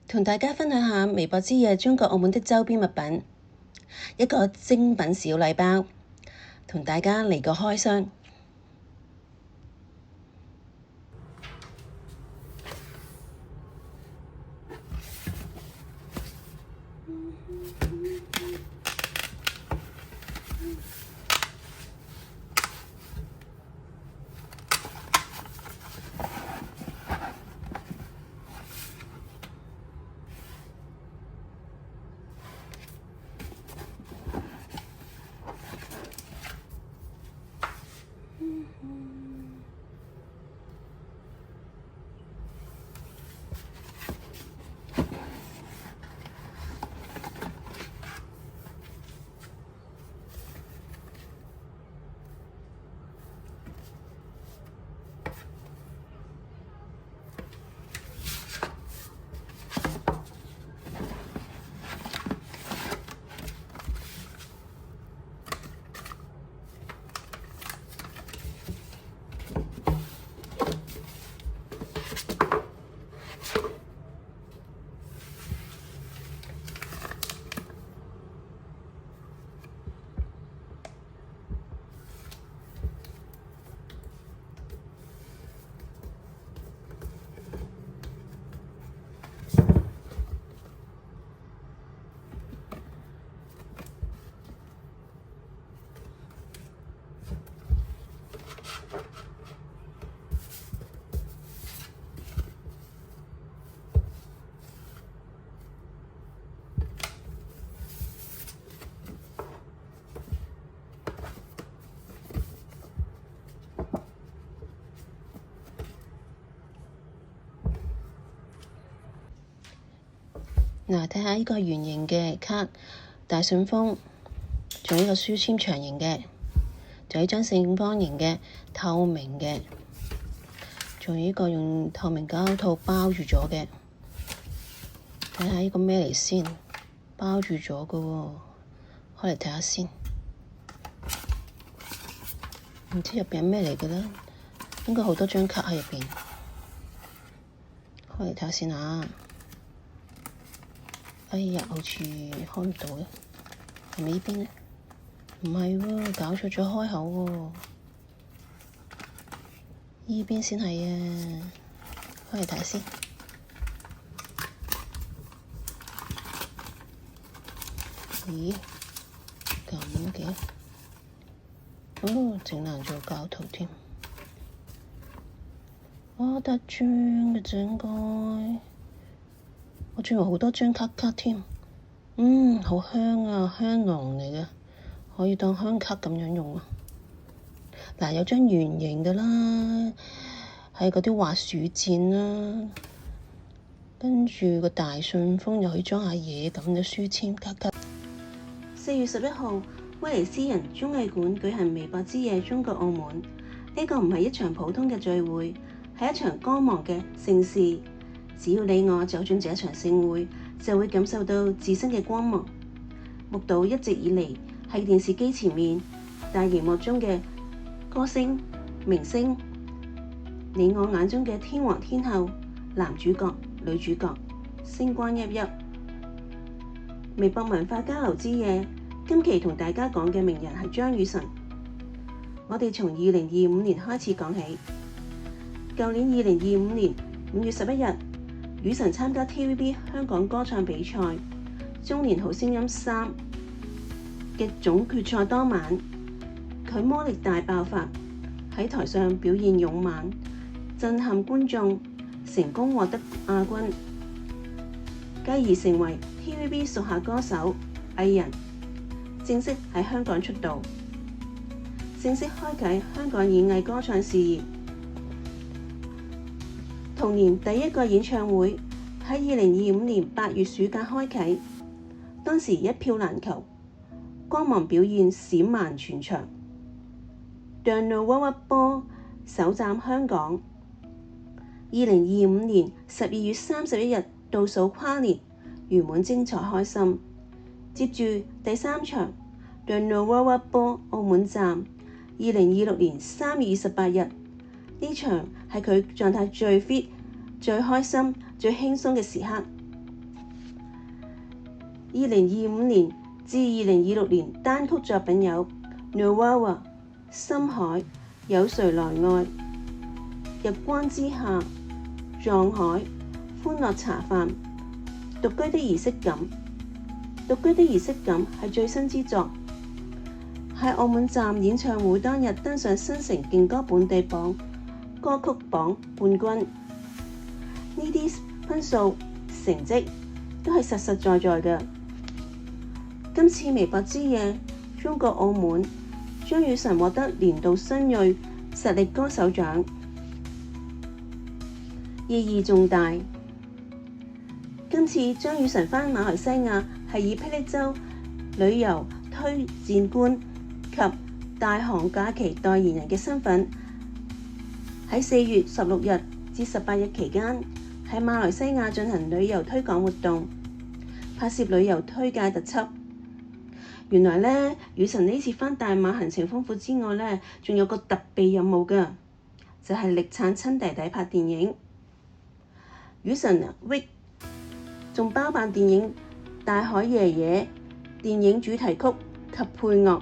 同大家分享下微博之夜中國澳門的周邊物品，一個精品小禮包，同大家嚟個開箱。嗱，睇下呢個圓形嘅卡，大信封，仲有呢個書籤長形嘅，仲有呢張正方形嘅透明嘅，仲有呢個用透明膠套包住咗嘅。睇下呢個咩嚟先？包住咗嘅喎，開嚟睇下先。唔知入邊係咩嚟嘅咧？應該好多張卡喺入邊。開嚟睇下先啊！哎呀，好似開唔到嘅，係咪呢邊咧？唔係喎，搞錯咗開口喎，呢邊先係啊！開嚟睇下先。咦？咁嘅？哦，整爛咗膠套添。得張嘅啫應該。我仲有好多張卡添，好香啊，香囊嚟嘅，可以當香卡咁樣用啊。嗱，有張圓形嘅啦，係嗰啲滑鼠墊啦，跟住個大信封又可以裝下嘢咁嘅書籤卡。4月11號，威尼斯人綜藝館舉行微博之夜中國澳門。呢個唔係一場普通嘅聚會，係一場光芒嘅盛事。只要你我走進這場盛會，就會感受到自身嘅光芒，目睹一直以嚟喺電視機前面大熒幕中嘅歌星、明星，你我眼中嘅天王天后、男主角、女主角，星光熠熠。微博文化交流之夜，今期同大家講嘅名人係張雨晨。我哋從2025年開始講起。舊年2025年5月11日，雨晨參加 TVB 香港歌唱比賽《中年好聲音3》嘅總決賽當晚，佢魔力大爆發，喺台上表現勇猛，震撼觀眾，成功獲得亞軍，繼而成為 TVB 屬下歌手、藝人，正式喺香港出道，正式開啟香港演藝歌唱事業。同年第一個演唱會喺2025年8月暑假開啟，當時一票難求，光芒表現閃漫全場。Don't know what ball 首站香港，2025年12月31日倒數跨年，圓滿精彩開心。接住第三場 Don't know what ball 澳門站，2026年3月28日，呢場係佢狀態最 fit、最開心、最輕鬆嘅時刻。2025年至2026年單曲作品有 Nowawa、深海、有誰來愛、日光之下、撞海、歡樂茶飯、獨居的儀式感。獨居的儀式感係最新之作，喺澳門站演唱會當日登上新城勁歌本地榜歌曲榜冠軍。呢啲分數成績都係實實在在嘅。今次微博之夜，中國澳門張雨晨獲得年度新銳實力歌手獎，意義重大。今次張雨晨返馬來西亞係以霹靂州旅遊推薦官及大行假期代言人嘅身份，喺4月16日至18日期間喺馬來西亞進行旅遊推廣活動，拍攝旅遊推介特輯。原來呢，雨晨呢次返大馬行程豐富之外呢，仲有個特備任務㗎，就係力撐親弟弟拍電影。雨晨 Week 仲包辦電影《大海爺爺》電影主題曲及配樂。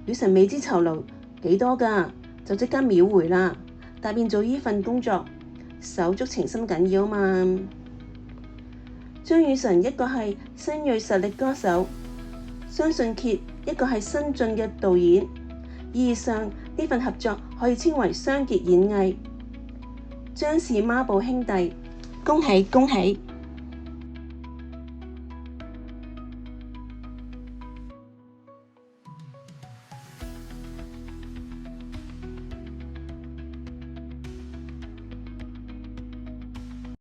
雨晨未知酬勞幾多㗎，就即刻秒回啦，答應做呢份工作，手足情深緊要嘛。張雨晨一個係新銳實力歌手，張信傑一個係新晉嘅導演，意義上呢份合作可以稱為雙傑演藝。張氏孖寶兄弟，恭喜恭喜！